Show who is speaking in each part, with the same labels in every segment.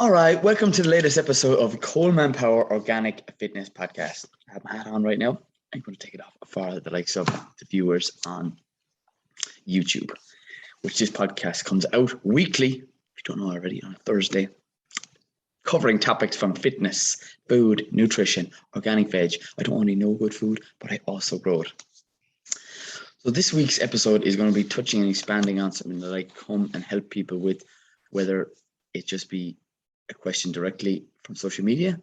Speaker 1: All right, welcome to the latest episode of Colman Power Organic Fitness Podcast. I have my hat on right now. I'm going to take it off for the likes of the viewers on YouTube, which this podcast comes out weekly, if you don't know already, on a Thursday, covering topics from fitness, food, nutrition, organic veg. I don't only know good food, but I also grow it. So this week's episode is going to be touching and expanding on something that I come and help people with, whether it just be a question directly from social media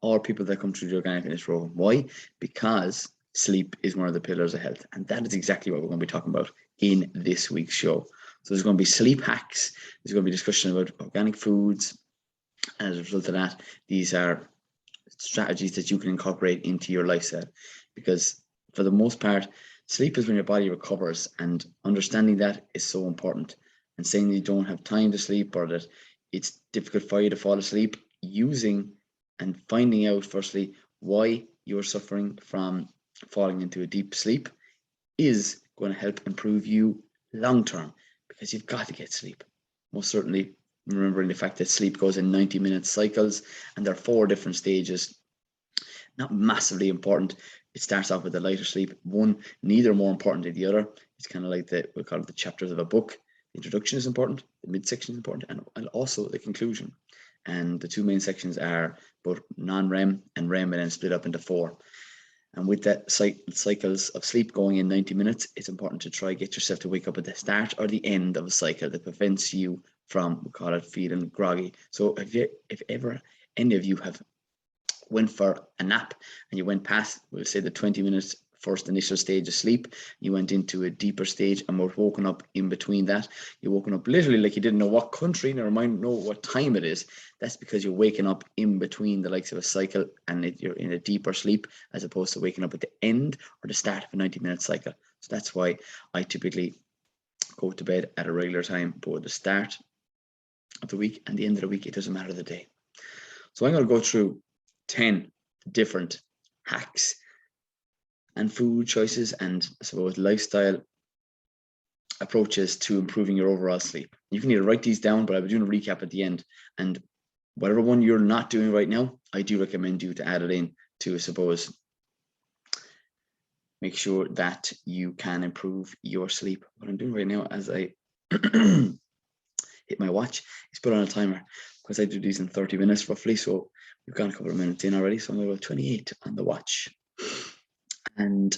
Speaker 1: or people that come through the organic fitness program. Why? Because sleep is one of the pillars of health, and that is exactly what we're going to be talking about in this week's show. So there's going to be sleep hacks, there's going to be discussion about organic foods, and as a result of that, these are strategies that you can incorporate into your lifestyle, because for the most part, sleep is when your body recovers, and understanding that is so important. And saying you don't have time to sleep or that it's difficult for you to fall asleep, using and finding out firstly why you're suffering from falling into a deep sleep is going to help improve you long term, because you've got to get sleep. Most certainly remembering the fact that sleep goes in 90-minute cycles, and there are 4 different stages. Not massively important. It starts off with the lighter sleep. One, neither more important than the other. It's kind of like we call it the chapters of a book. The introduction is important, the midsection is important, and also the conclusion. And the 2 main sections are both non-REM and REM, and then split up into 4. And with that cycles of sleep going in 90 minutes, it's important to try get yourself to wake up at the start or the end of a cycle that prevents you from, we call it, feeling groggy. So if ever any of you have went for a nap and you went past, we'll say, the 20 minutes first initial stage of sleep, you went into a deeper stage and were woken up in between that. You're woken up literally like you didn't know what country, never mind know what time it is. That's because you're waking up in between the likes of a cycle, and you're in a deeper sleep, as opposed to waking up at the end or the start of a 90-minute cycle. So that's why I typically go to bed at a regular time, both the start of the week and the end of the week. It doesn't matter the day. So I'm going to go through 10 different hacks and food choices and, I suppose, lifestyle approaches to improving your overall sleep. You can either write these down, but I'll be doing a recap at the end. And whatever one you're not doing right now, I do recommend you to add it in to, I suppose, make sure that you can improve your sleep. What I'm doing right now, as I hit my watch, is put on a timer, because I do these in 30 minutes roughly. So we've gone a couple of minutes in already. So I'm going to go 28 on the watch. And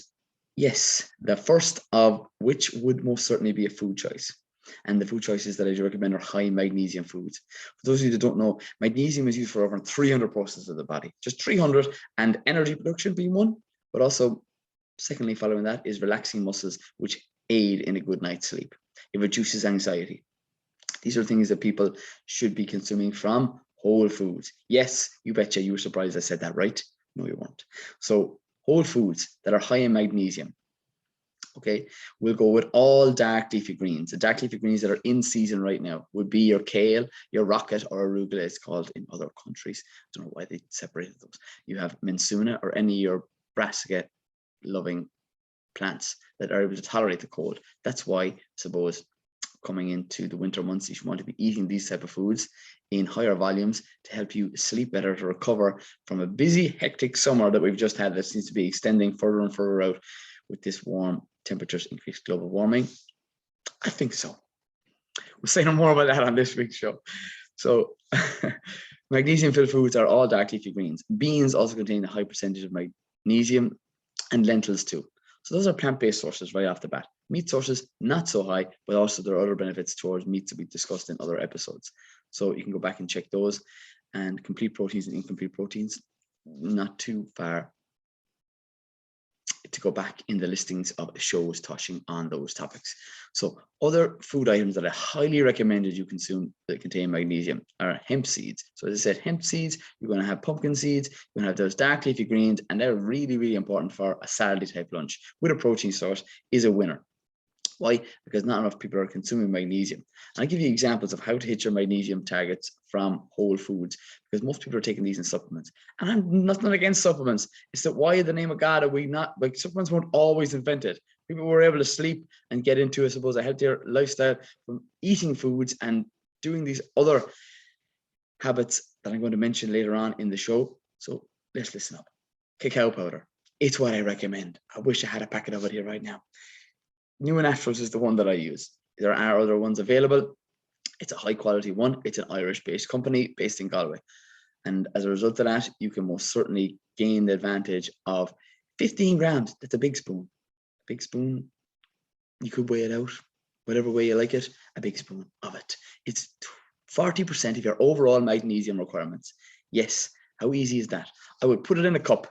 Speaker 1: yes, the first of which would most certainly be a food choice. And the food choices that I do recommend are high magnesium foods. For those of you that don't know, magnesium is used for over 300 processes of the body, just 300, and energy production being one. But also, secondly, following that is relaxing muscles, which aid in a good night's sleep. It reduces anxiety. These are things that people should be consuming from whole foods. Yes, you betcha, you were surprised I said that, right? No, you weren't. So whole foods that are high in magnesium. Okay, we'll go with all dark leafy greens. The dark leafy greens that are in season right now would be your kale, your rocket, or arugula, it's called in other countries. I don't know why they separated those. You have mensuna or any of your brassica loving plants that are able to tolerate the cold. That's why, I suppose, coming into the winter months, you should want to be eating these type of foods in higher volumes to help you sleep better, to recover from a busy, hectic summer that we've just had that seems to be extending further and further out with this warm temperatures, increased global warming. I think so. We'll say no more about that on this week's show. So magnesium-filled foods are all dark leafy greens. Beans also contain a high percentage of magnesium, and lentils too. So those are plant-based sources right off the bat. Meat sources, not so high, but also there are other benefits towards meats that we discussed in other episodes. So you can go back and check those. And complete proteins and incomplete proteins, not too far to go back in the listings of shows touching on those topics. So other food items that I highly recommended you consume that contain magnesium are hemp seeds. So as I said, hemp seeds, you're going to have pumpkin seeds, you're going to have those dark leafy greens, and they're really, really important for a Saturday type lunch with a protein source is a winner. Why? Because not enough people are consuming magnesium. And I give you examples of how to hit your magnesium targets from whole foods, because most people are taking these in supplements. And I'm nothing against supplements. It's that why in the name of God are we not, like, supplements weren't always invented. People were able to sleep and get into, I suppose, a healthier lifestyle from eating foods and doing these other habits that I'm going to mention later on in the show. So let's listen up. Cacao powder. It's what I recommend. I wish I had a packet of it here right now. New Naturals is the one that I use. There are other ones available. It's a high quality one. It's an Irish based company based in Galway. And as a result of that, you can most certainly gain the advantage of 15 grams. That's a big spoon. A big spoon, you could weigh it out, whatever way you like it, a big spoon of it. It's 40% of your overall magnesium requirements. Yes, how easy is that? I would put it in a cup.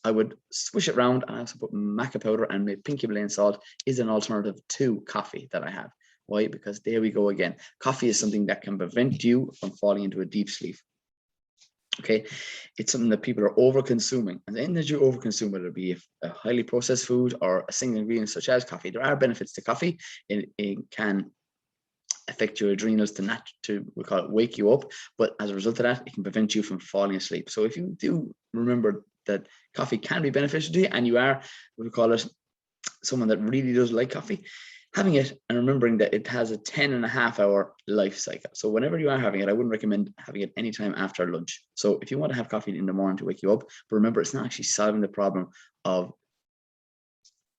Speaker 1: I would swish it around, and I also put maca powder and my pinky Himalayan salt is an alternative to coffee that I have. Why? Because there we go again. Coffee is something that can prevent you from falling into a deep sleep. Okay, it's something that people are over consuming, and then that you over consume, whether it be a highly processed food or a single ingredient such as coffee. There are benefits to coffee. It can affect your adrenals we call it wake you up, but as a result of that, it can prevent you from falling asleep. So if you do remember that coffee can be beneficial to you, and you are, we call it, someone that really does like coffee, having it and remembering that it has a 10.5-hour life cycle. So whenever you are having it, I wouldn't recommend having it anytime after lunch. So if you want to have coffee in the morning to wake you up, but remember, it's not actually solving the problem of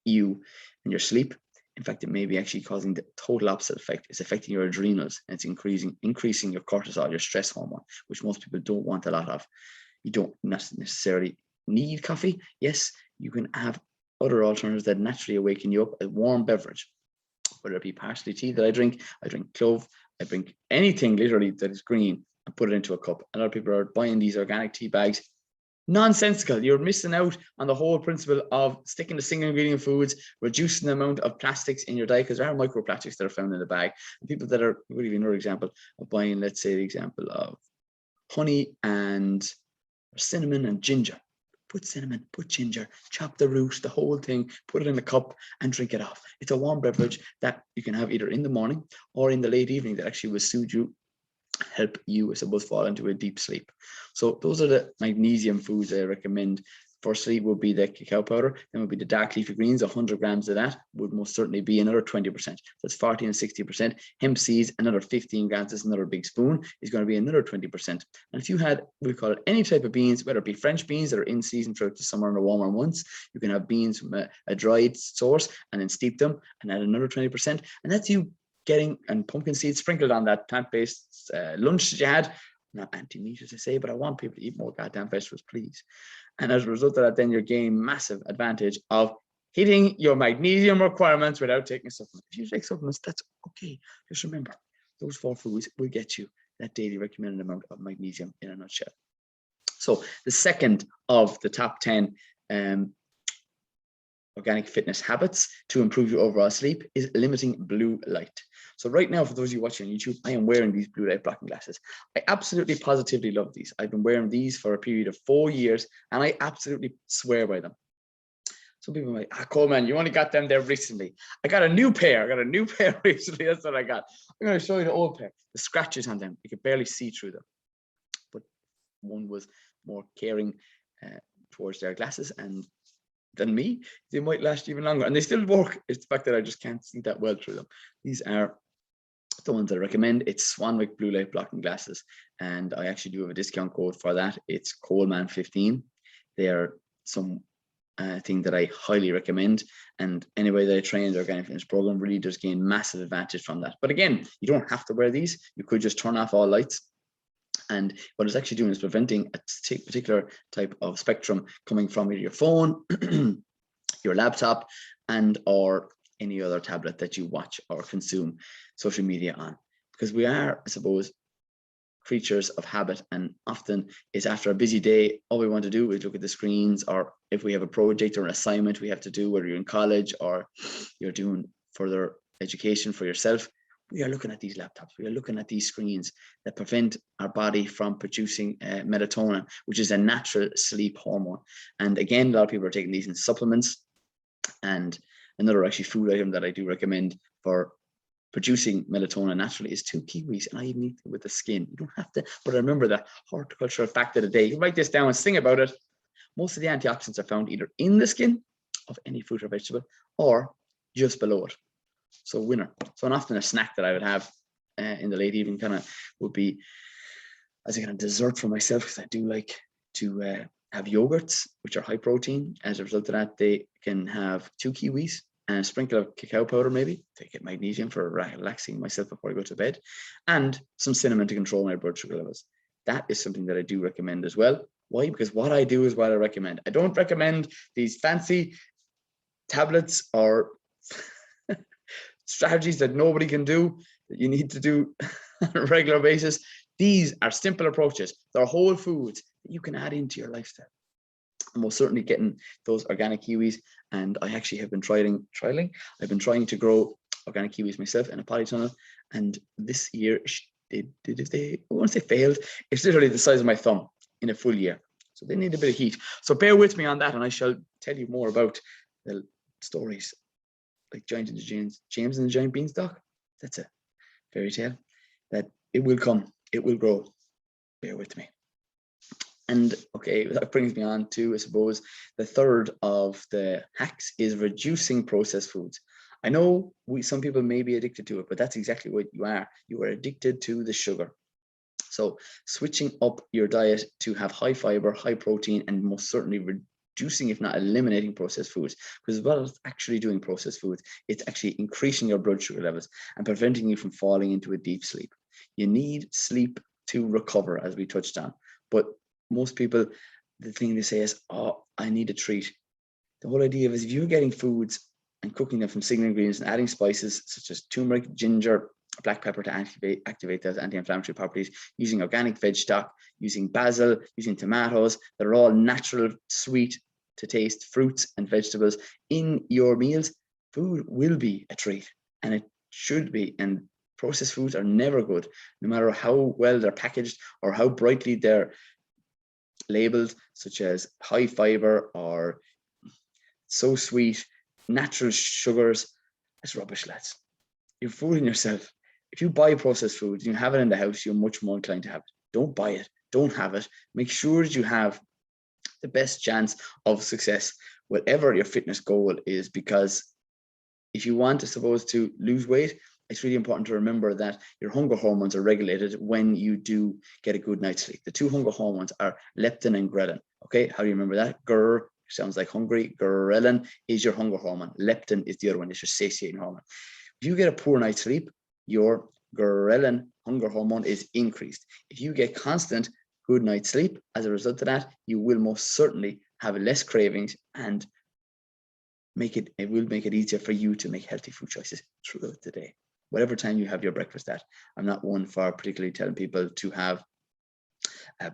Speaker 1: you and your sleep. In fact, it may be actually causing the total opposite effect. It's affecting your adrenals, and it's increasing your cortisol, your stress hormone, which most people don't want a lot of. You don't necessarily need coffee. Yes, you can have other alternatives that naturally awaken you up. A warm beverage, whether it be parsley tea that I drink clove, I drink anything literally that is green and put it into a cup. A lot of people are buying these organic tea bags. Nonsensical. You're missing out on the whole principle of sticking to single ingredient foods, reducing the amount of plastics in your diet, because there are microplastics that are found in the bag. And people that are, we'll give you another example of buying, let's say the example of honey and cinnamon and ginger. Put cinnamon, put ginger, chop the root, the whole thing, put it in a cup and drink it off. It's a warm beverage that you can have either in the morning or in the late evening that actually will soothe you, help you, I suppose, fall into a deep sleep. So those are the magnesium foods I recommend. Firstly would be the cacao powder, then would be the dark leafy greens. 100 grams of that would most certainly be another 20%. That's 40 and 60%. Hemp seeds, another 15 grams. That's another big spoon, is going to be another 20%. And if you had, we call it, any type of beans, whether it be French beans that are in season throughout the summer and the warmer months, you can have beans from a dried source and then steep them and add another 20%. And that's you getting, and pumpkin seeds sprinkled on that plant-based lunch that you had. Not anti-meat, as I say, but I want people to eat more goddamn vegetables, please. And as a result of that, then you're gaining massive advantage of hitting your magnesium requirements without taking supplements. If you take supplements, that's okay. Just remember, those 4 foods will get you that daily recommended amount of magnesium in a nutshell. So the second of the top 10 organic fitness habits to improve your overall sleep is limiting blue light. So right now, for those of you watching on YouTube, I am wearing these blue light blocking glasses. I absolutely positively love these. I've been wearing these for a period of 4 years, and I absolutely swear by them. Some people are like, Colman, you only got them there recently. I got a new pair. Recently. That's what I got. I'm going to show you the old pair. The scratches on them, you could barely see through them. But one was more caring towards their glasses and than me, they might last even longer, and they still work. It's the fact that I just can't see that well through them. These are the ones I recommend. It's Swanwick blue light blocking glasses, and I actually do have a discount code for that. It's Colman 15. They are some thing that I highly recommend, and anybody that I train in the organic fitness program really does gain massive advantage from that. But again, you don't have to wear these. You could just turn off all lights. And what it's actually doing is preventing a particular type of spectrum coming from either your phone, your laptop, and or any other tablet that you watch or consume social media on. Because we are, I suppose, creatures of habit, and often it's after a busy day, all we want to do is look at the screens, or if we have a project or an assignment we have to do, whether you're in college or you're doing further education for yourself, we are looking at these laptops, we are looking at these screens that prevent our body from producing melatonin, which is a natural sleep hormone. And again, a lot of people are taking these in supplements. And another actually food item that I do recommend for producing melatonin naturally is 2 kiwis, and I even eat them with the skin. You don't have to, but remember that horticultural fact of the day. You write this down and sing about it. Most of the antioxidants are found either in the skin of any fruit or vegetable or just below it. So winner. So often a snack that I would have in the late evening kind of would be as a kind of dessert for myself, because I do like to have yogurts, which are high protein. As a result of that, they can have 2 kiwis and a sprinkle of cacao powder, maybe to get magnesium for relaxing myself before I go to bed, and some cinnamon to control my blood sugar levels. That is something that I do recommend as well. Why? Because what I do is what I recommend. I don't recommend these fancy tablets or strategies that nobody can do, that you need to do on a regular basis. These are simple approaches. They're whole foods that you can add into your lifestyle. I'm most certainly getting those organic kiwis, and I actually have been trialing. I've been trying to grow organic kiwis myself in a polytunnel, and this year I won't say failed. It's literally the size of my thumb in a full year, so they need a bit of heat. So bear with me on that, and I shall tell you more about the stories like James and the Giant Beanstalk. That's a fairy tale that it will come, it will grow. Bear with me. And okay, that brings me on to, I suppose, the third of the hacks is reducing processed foods. I know some people may be addicted to it, but that's exactly what you are. You are addicted to the sugar. So switching up your diet to have high fiber, high protein, and most certainly reducing, if not eliminating, processed foods. Because as well as actually doing processed foods, it's actually increasing your blood sugar levels and preventing you from falling into a deep sleep. You need sleep to recover, as we touched on. But most people, the thing they say is, oh, I need a treat. The whole idea is if you're getting foods and cooking them from single ingredients and adding spices such as turmeric, ginger, black pepper to activate those anti-inflammatory properties, using organic veg stock, using basil, using tomatoes, that are all natural, sweet to taste fruits and vegetables in your meals, food will be a treat, and it should be. And processed foods are never good, no matter how well they're packaged or how brightly they're labeled, such as high fiber or so sweet, natural sugars. It's rubbish, lads. You're fooling yourself. If you buy processed foods, you have it in the house, you're much more inclined to have it. Don't buy it. Don't have it. Make sure that you have the best chance of success, whatever your fitness goal is, because if you want, I suppose, to lose weight, it's really important to remember that your hunger hormones are regulated when you do get a good night's sleep. The 2 hunger hormones are leptin and ghrelin. Okay, how do you remember that? Grr sounds like hungry. Ghrelin is your hunger hormone. Leptin is the other one. It's your satiating hormone. If you get a poor night's sleep, your ghrelin hunger hormone is increased. If you get constant good night's sleep, as a result of that, you will most certainly have less cravings, and it will make it easier for you to make healthy food choices throughout the day, whatever time you have your breakfast at. I'm not one for particularly telling people to have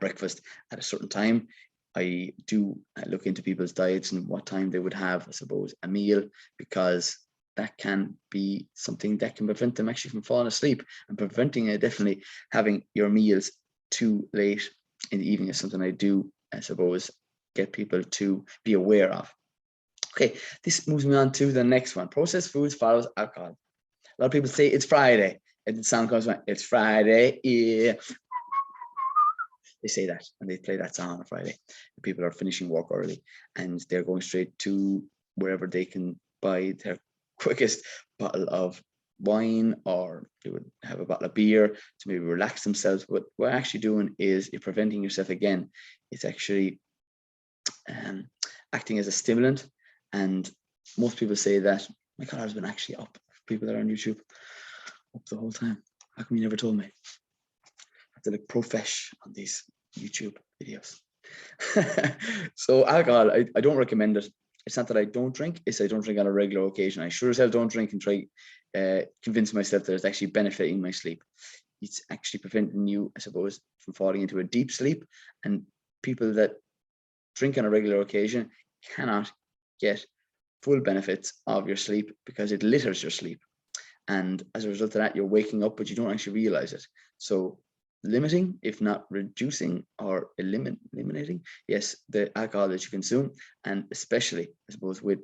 Speaker 1: breakfast at a certain time. I do look into people's diets and what time they would have, I suppose, a meal, because that can be something that can prevent them actually from falling asleep, and preventing definitely having your meals too late in the evening is something I do, I suppose, get people to be aware of. Okay, this moves me on to the next one. Processed foods follows alcohol. A lot of people say it's Friday, and the sound comes from it's Friday, yeah. They say that, and they play that song on a Friday. And people are finishing work early, and they're going straight to wherever they can buy their quickest bottle of wine, or they would have a bottle of beer to maybe relax themselves. But what you're actually doing is you're preventing yourself again. It's actually acting as a stimulant. And most people say that my collar has been actually up. People that are on YouTube, up the whole time. How come you never told me? I have to look profesh on these YouTube videos. So alcohol, I don't recommend it. It's not that I don't drink, it's I don't drink on a regular occasion. I sure as hell don't drink and try convince myself that it's actually benefiting my sleep. It's actually preventing you, I suppose, from falling into a deep sleep. And people that drink on a regular occasion cannot get full benefits of your sleep because it litters your sleep. And as a result of that, you're waking up, but you don't actually realize it. So limiting, if not reducing or eliminating, yes, the alcohol that you consume, and especially, I suppose, with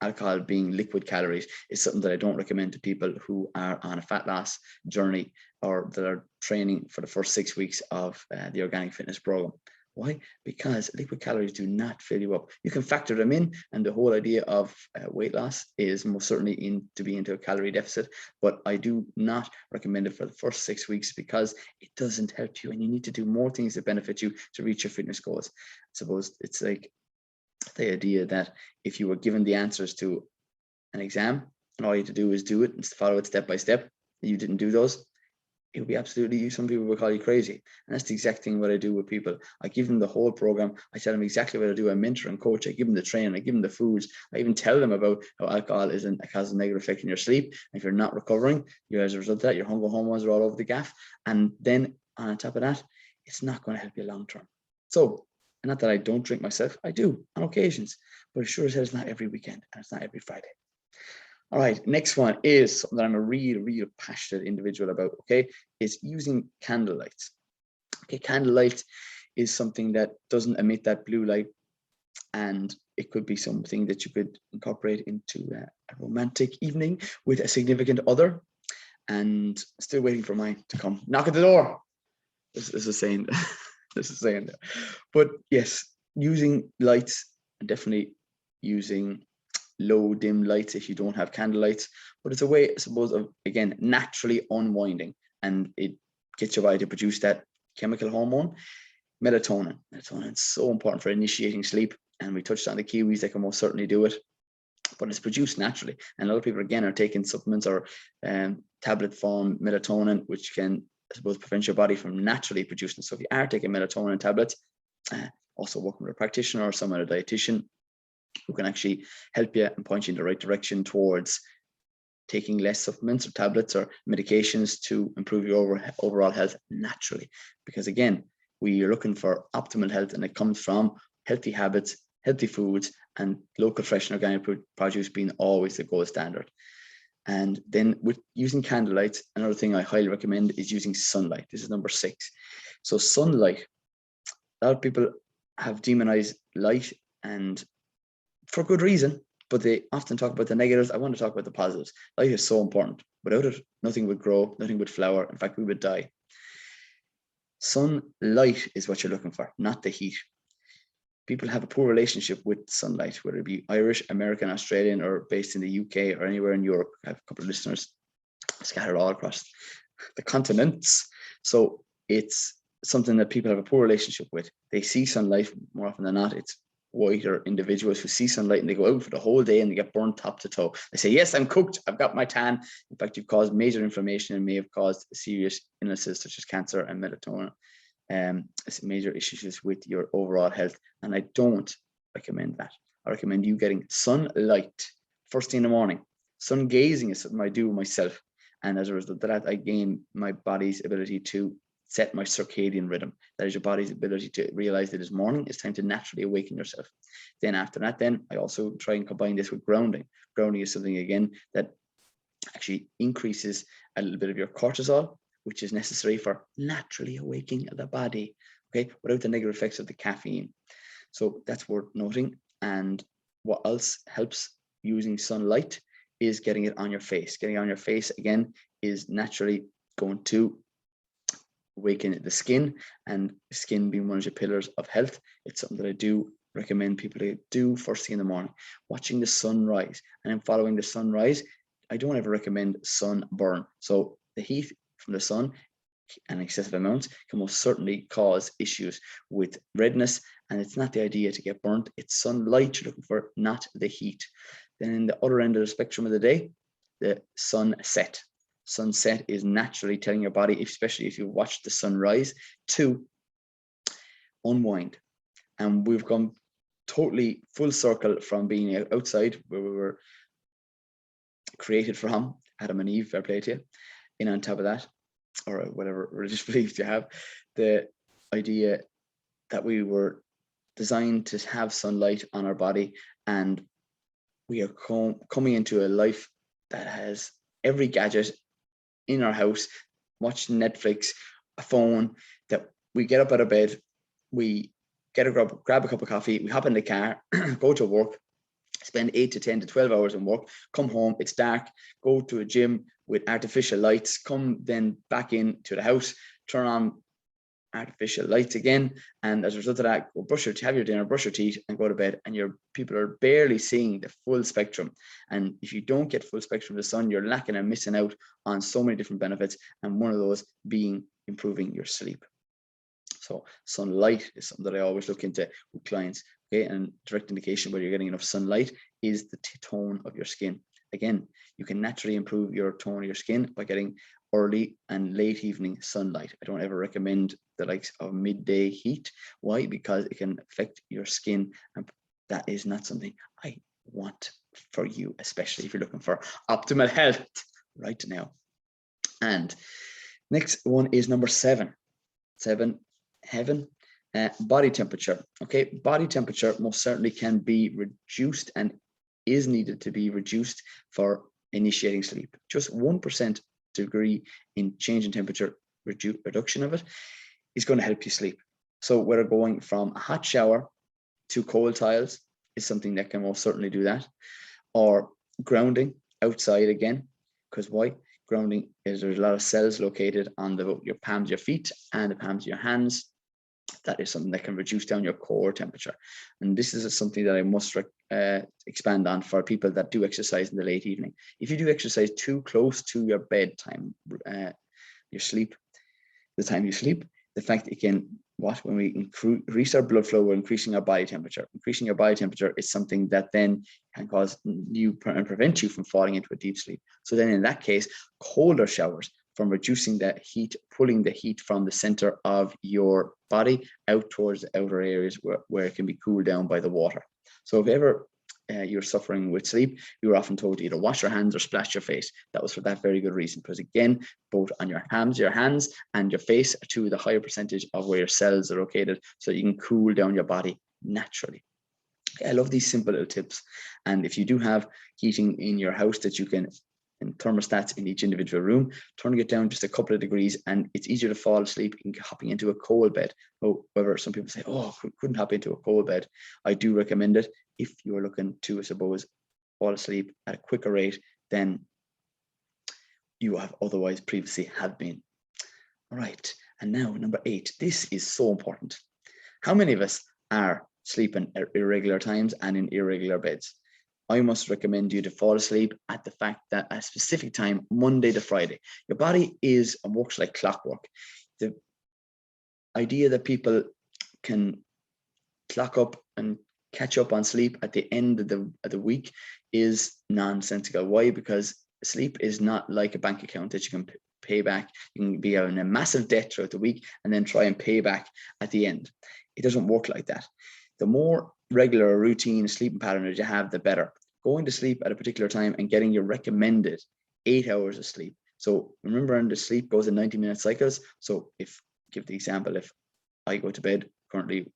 Speaker 1: alcohol being liquid calories, is something that I don't recommend to people who are on a fat loss journey or that are training for the first 6 weeks of the organic fitness program. Why? Because liquid calories do not fill you up. You can factor them in, and the whole idea of weight loss is most certainly to be into a calorie deficit, but I do not recommend it for the first 6 weeks because it doesn't help you, and you need to do more things that benefit you to reach your fitness goals. I suppose it's like the idea that if you were given the answers to an exam and all you had to do is do it and follow it step by step, and you didn't do those, it would be absolutely, some people would call you crazy. And that's the exact thing what I do with people. I give them the whole program. I tell them exactly what I do. I mentor and coach. I give them the training. I give them the foods. I even tell them about how alcohol causes a negative effect on your sleep. And if you're not recovering, you, as a result of that, your hunger hormones are all over the gaff. And then on top of that, it's not going to help you long term. So, not that I don't drink myself, I do on occasions, but it sure as hell is not every weekend and it's not every Friday. All right, next one is something that I'm a real passionate individual about, okay, is using candlelight. Okay, candlelight is something that doesn't emit that blue light, and it could be something that you could incorporate into a romantic evening with a significant other. And still waiting for mine to come. Knock at the door. This is saying, this is saying that. But yes, using lights, and definitely using low dim lights if you don't have candlelights, but it's a way, I suppose, of again naturally unwinding, and it gets your body to produce that chemical hormone, melatonin. Melatonin is so important for initiating sleep, and we touched on the Kiwis that can most certainly do it, but it's produced naturally. And a lot of people again are taking supplements or tablet form melatonin, which can, I suppose, prevent your body from naturally producing. So if you are taking melatonin tablets, also working with a practitioner or someone, a dietitian, who can actually help you and point you in the right direction towards taking less supplements or tablets or medications to improve your overall health naturally. Because again, we are looking for optimal health, and it comes from healthy habits, healthy foods, and local fresh and organic produce being always the gold standard. And then with using candlelight, another thing I highly recommend is using sunlight. This is number 6. So sunlight, a lot of people have demonized light, and for good reason, but they often talk about the negatives. I want to talk about the positives. Light is so important. Without it, nothing would grow, nothing would flower. In fact, we would die. Sunlight is what you're looking for, not the heat. People have a poor relationship with sunlight, whether it be Irish, American, Australian, or based in the UK or anywhere in Europe. I have a couple of listeners scattered all across the continents. So it's something that people have a poor relationship with. They see sunlight more often than not. It's whiter individuals who see sunlight and they go out for the whole day and they get burned top to toe. They say, yes, I'm cooked, I've got my tan. In fact, you've caused major inflammation and may have caused serious illnesses such as cancer and melatonin, major issues with your overall health. And I don't recommend that. I recommend you getting sunlight first thing in the morning. Sun gazing is something I do myself. And as a result of that, I gain my body's ability to set my circadian rhythm. That is your body's ability to realize that it's morning, it's time to naturally awaken yourself. Then after that, then I also try and combine this with grounding. Grounding is something, again, that actually increases a little bit of your cortisol, which is necessary for naturally awakening the body, okay, without the negative effects of the caffeine. So that's worth noting. And what else helps using sunlight is getting it on your face. Getting it on your face, again, is naturally going to awaken the skin, and skin being one of your pillars of health. It's something that I do recommend people to do first thing in the morning, watching the sunrise and then following the sunrise. I don't ever recommend sunburn. So the heat from the sun and excessive amounts can most certainly cause issues with redness, and it's not the idea to get burnt. It's sunlight you're looking for, not the heat. Then in the other end of the spectrum of the day, the sunset. Sunset is naturally telling your body, especially if you watch the sunrise, to unwind. And we've gone totally full circle from being outside, where we were created from, Adam and Eve, fair play to you. And on top of that, or whatever religious beliefs you have, the idea that we were designed to have sunlight on our body, and we are coming into a life that has every gadget in our house, watching Netflix, a phone, that we get up out of bed, we get a grab a cup of coffee, we hop in the car, go to work, spend 8 to 10 to 12 hours in work, come home, it's dark, go to a gym with artificial lights, come then back into the house, turn on artificial lights again, and as a result of that, go have your dinner, brush your teeth, and go to bed, and your people are barely seeing the full spectrum. And if you don't get full spectrum of the sun, you're lacking and missing out on so many different benefits, and one of those being improving your sleep. So sunlight is something that I always look into with clients. Okay, and direct indication whether you're getting enough sunlight is the tone of your skin. Again, you can naturally improve your tone of your skin by getting early and late evening sunlight. I don't ever recommend the likes of midday heat. Why? Because it can affect your skin, and that is not something I want for you, especially if you're looking for optimal health right now. And next one is number 7. Body temperature. Okay, body temperature most certainly can be reduced and is needed to be reduced for initiating sleep. Just 1% degree in change in temperature, reduction of it, is going to help you sleep. So whether going from a hot shower to cold tiles is something that can most certainly do that, or grounding outside again, because why? Grounding is there's a lot of cells located on your palms of your feet and the palms of your hands. That is something that can reduce down your core temperature. And this is something that I must expand on for people that do exercise in the late evening. If you do exercise too close to your bedtime, your sleep, the time you sleep, the fact it can, when we increase our blood flow, we're increasing our body temperature. Increasing your body temperature is something that then can cause you and prevent you from falling into a deep sleep. So then in that case, colder showers from reducing that heat, pulling the heat from the center of your body out towards the outer areas where it can be cooled down by the water. So if ever you're suffering with sleep, you were often told to either wash your hands or splash your face. That was for that very good reason, because again, both on your hands and your face are two of the higher percentage of where your cells are located, so you can cool down your body naturally. I love these simple little tips. And if you do have heating in your house that you can, and thermostats in each individual room, turning it down just a couple of degrees, and it's easier to fall asleep in hopping into a cold bed. However, some people say, oh, couldn't hop into a cold bed. I do recommend it if you're looking to, I suppose, fall asleep at a quicker rate than you have otherwise previously have been. All right, and now number 8. This is so important. How many of us are sleeping at irregular times and in irregular beds? I must recommend you to fall asleep at the fact that at a specific time, Monday to Friday. Your body is and works like clockwork. The idea that people can clock up and catch up on sleep at the end of the week is nonsensical. Why? Because sleep is not like a bank account that you can pay back. You can be in a massive debt throughout the week and then try and pay back at the end. It doesn't work like that. The more regular routine sleeping pattern that you have, the better. Going to sleep at a particular time and getting your recommended 8 hours of sleep. So remember, the sleep goes in 90-minute cycles. So give the example, if I go to bed currently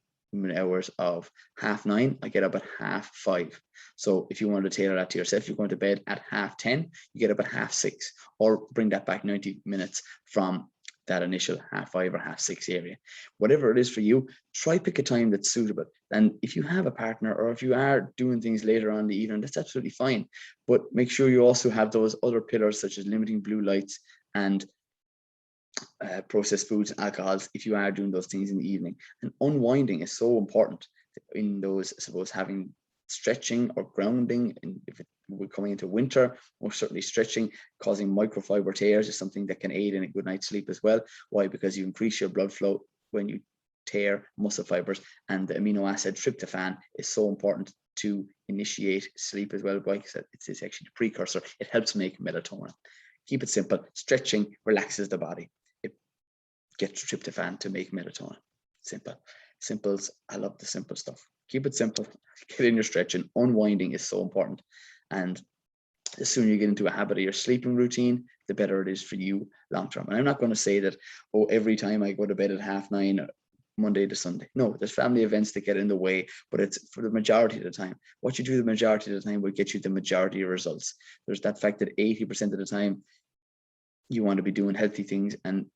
Speaker 1: hours of 9:30, I get up at 5:30. So if you want to tailor that to yourself, you're going to bed at 10:30, you get up at 6:30, or bring that back 90 minutes from that initial 5:30 or 6:30 area. Whatever it is for you, try pick a time that's suitable. And if you have a partner, or if you are doing things later on in the evening, that's absolutely fine. But make sure you also have those other pillars, such as limiting blue lights and processed foods and alcohols, if you are doing those things in the evening. And unwinding is so important in those, I suppose, having stretching or grounding. And if we're coming into winter, most certainly stretching, causing microfiber tears, is something that can aid in a good night's sleep as well. Why? Because you increase your blood flow when you tear muscle fibers, and the amino acid tryptophan is so important to initiate sleep as well. Like I said, it's actually the precursor. It helps make melatonin. Keep it simple. Stretching relaxes the body. It gets tryptophan to make melatonin. Simple. Simples. I love the simple stuff. Keep it simple. Get in your stretching. Unwinding is so important. And the sooner you get into a habit of your sleeping routine, the better it is for you long term. And I'm not going to say that, oh, every time I go to bed at 9:30, Monday to Sunday. No, there's family events that get in the way, but it's for the majority of the time. What you do the majority of the time will get you the majority of results. There's that fact that 80% of the time you want to be doing healthy things, and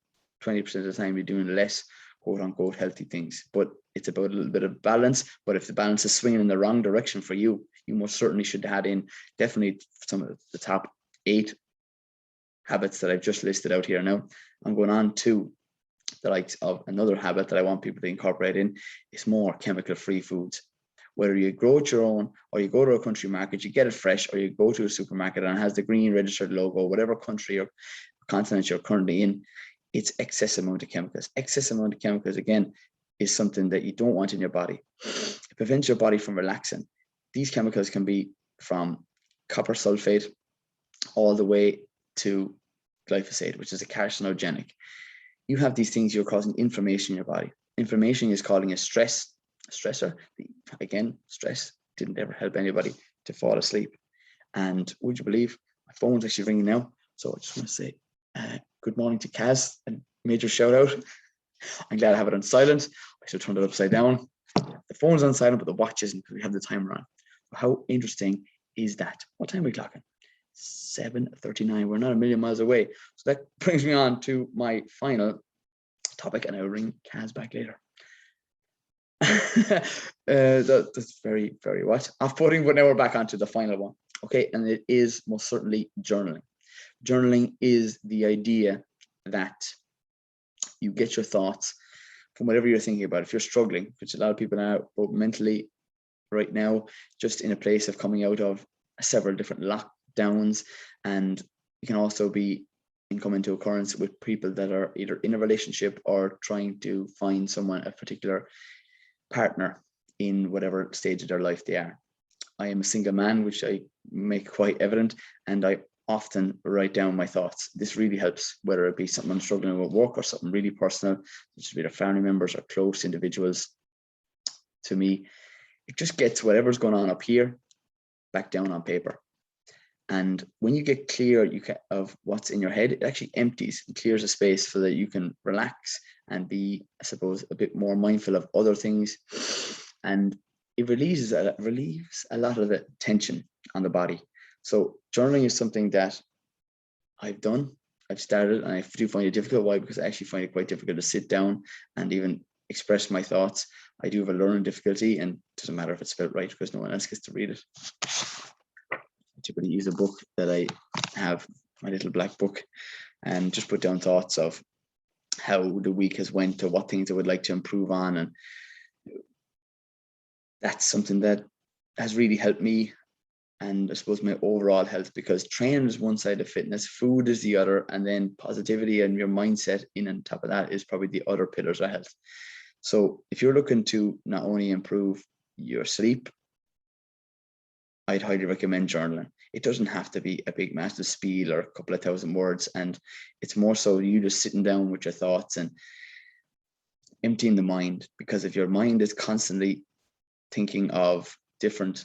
Speaker 1: 20% of the time you're doing less quote unquote healthy things. But it's about a little bit of balance. But if the balance is swinging in the wrong direction for you, you most certainly should add in definitely some of the top 8 habits that I've just listed out here. Now I'm going on to the likes of another habit that I want people to incorporate in is more chemical-free foods. Whether you grow it your own, or you go to a country market, you get it fresh, or you go to a supermarket and it has the green registered logo, whatever country or continent you're currently in, it's excess amount of chemicals. Excess amount of chemicals, again, is something that you don't want in your body. It prevents your body from relaxing. These chemicals can be from copper sulfate all the way to glyphosate, which is a carcinogenic. You have these things, you're causing inflammation in your body. Inflammation is causing a stressor. Again, stress didn't ever help anybody to fall asleep. And would you believe, my phone's actually ringing now. So I just want to say good morning to Kaz, a major shout out. I'm glad I have it on silent. I should turn it upside down. The phone's on silent, but the watch isn't because we have the timer on. How interesting is that? What time are we clocking? 7:39. We're not a million miles away. So that brings me on to my final topic, and I'll ring Kaz back later. That's very, very off-putting, but now we're back onto the final one. Okay, and it is most certainly journaling. Journaling is the idea that you get your thoughts from whatever you're thinking about. If you're struggling, which a lot of people are both mentally right now, just in a place of coming out of several different lockdowns, and you can also be come into occurrence with people that are either in a relationship or trying to find someone, a particular partner in whatever stage of their life they are. I am a single man, which I make quite evident, and I often write down my thoughts. This really helps, whether it be something I'm struggling with work or something really personal, such as either family members or close individuals to me. It just gets whatever's going on up here back down on paper. And when you get clear of what's in your head, it actually empties and clears a space so that you can relax and be, I suppose, a bit more mindful of other things. And it relieves a lot of the tension on the body. So journaling is something that I've started, and I do find it difficult. Why? Because I actually find it quite difficult to sit down and even express my thoughts. I do have a learning difficulty, and it doesn't matter if it's spelled right because no one else gets to read it. I typically use a book that I have, my little black book, and just put down thoughts of how the week has went, or what things I would like to improve on. And that's something that has really helped me, and I suppose my overall health, because training is one side of fitness, food is the other, and then positivity and your mindset in on top of that is probably the other pillars of health. So if you're looking to not only improve your sleep, I'd highly recommend journaling. It doesn't have to be a big massive spiel or a couple of thousand words, and it's more so you just sitting down with your thoughts and emptying the mind. Because if your mind is constantly thinking of different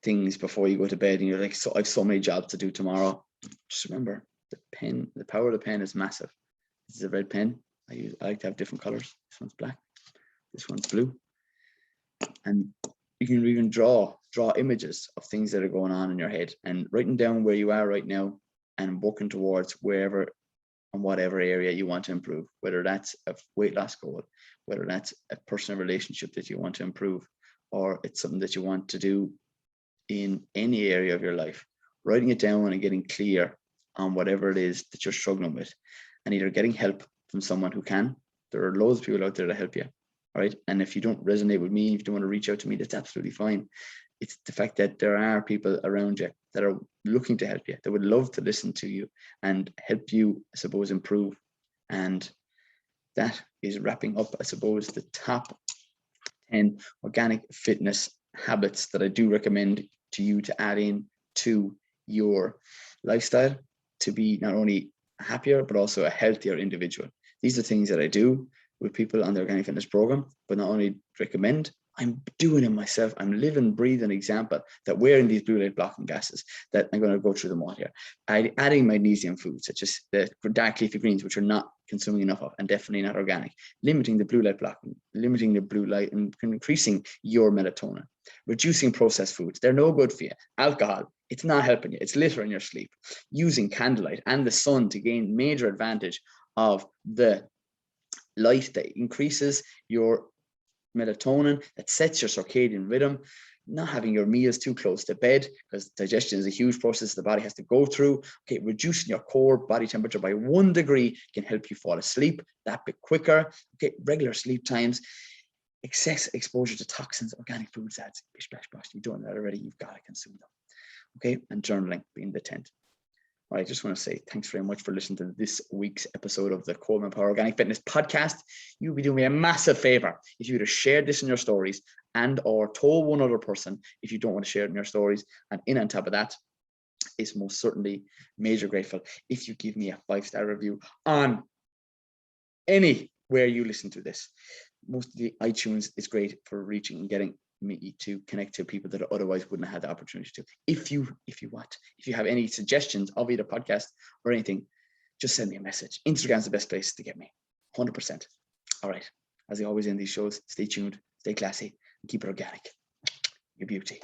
Speaker 1: things before you go to bed, and you're like, so I have so many jobs to do tomorrow, just remember the power of the pen is massive. This is a red pen. I like to have different colors. This one's black, this one's blue, and you can even draw images of things that are going on in your head, and writing down where you are right now and working towards wherever and whatever area you want to improve, whether that's a weight loss goal, whether that's a personal relationship that you want to improve, or it's something that you want to do in any area of your life. Writing it down and getting clear on whatever it is that you're struggling with, and either getting help from someone who can. There are loads of people out there to help you, right? And if you don't resonate with me, if you don't want to reach out to me, that's absolutely fine. It's the fact that there are people around you that are looking to help you, that would love to listen to you and help you, I suppose, improve. And that is wrapping up, I suppose, the top 10 organic fitness habits that I do recommend to you to add in to your lifestyle to be not only happier, but also a healthier individual. These are things that I do with people on the organic fitness program, but not only recommend, I'm doing it myself. I'm living, breathing example that we're in these blue light blocking gases that I'm going to go through them all here. Adding magnesium foods, such as the dark leafy greens, which are not consuming enough of, and definitely not organic. Limiting the blue light blocking, limiting the blue light, and increasing your melatonin. Reducing processed foods. They're no good for you. Alcohol, it's not helping you. It's littering your sleep. Using candlelight and the sun to gain major advantage of the light that increases your melatonin that sets your circadian rhythm, not having your meals too close to bed, because digestion is a huge process the body has to go through. Okay, reducing your core body temperature by 1 degree can help you fall asleep that bit quicker. Okay, regular sleep times, excess exposure to toxins, organic foods, ads, bish, bash, bosh. You've done that already. You've got to consume them. Okay, and journaling being the 10th. All right, I just want to say thanks very much for listening to this week's episode of the Colman Power Organic Fitness Podcast. You'll be doing me a massive favor if you would have shared this in your stories and or told one other person if you don't want to share it in your stories. And on top of that, is most certainly major grateful if you give me a 5-star review on anywhere you listen to this. Mostly iTunes is great for reaching and getting me to connect to people that otherwise wouldn't have had the opportunity to. If you have any suggestions of either podcast or anything, just send me a message. Instagram's the best place to get me, 100%. All right, as I always end these shows, stay tuned, stay classy, and keep it organic. Your beauty.